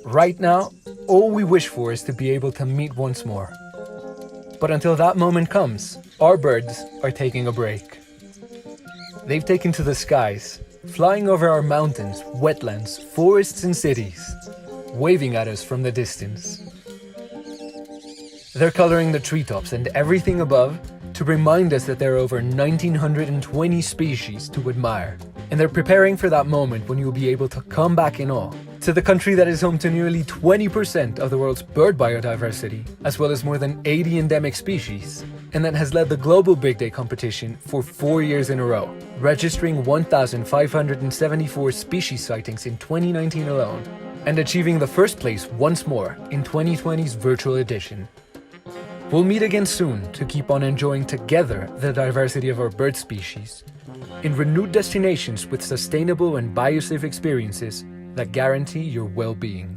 Right now, all we wish for is to be able to meet once more. But until that moment comes, our birds are taking a break. They've taken to the skies, flying over our mountains, wetlands, forests and cities, waving at us from the distance. They're coloring the treetops and everything above to remind us that there are over 1,920 species to admire. And they're preparing for that moment when you'll be able to come back in awe to the country that is home to nearly 20% of the world's bird biodiversity, as well as more than 80 endemic species, and that has led the global Big Day competition for 4 years in a row, registering 1,574 species sightings in 2019 alone, and achieving the first place once more in 2020's virtual edition. We'll meet again soon to keep on enjoying together the diversity of our bird species, in renewed destinations with sustainable and biosafe experiences that guarantee your well-being.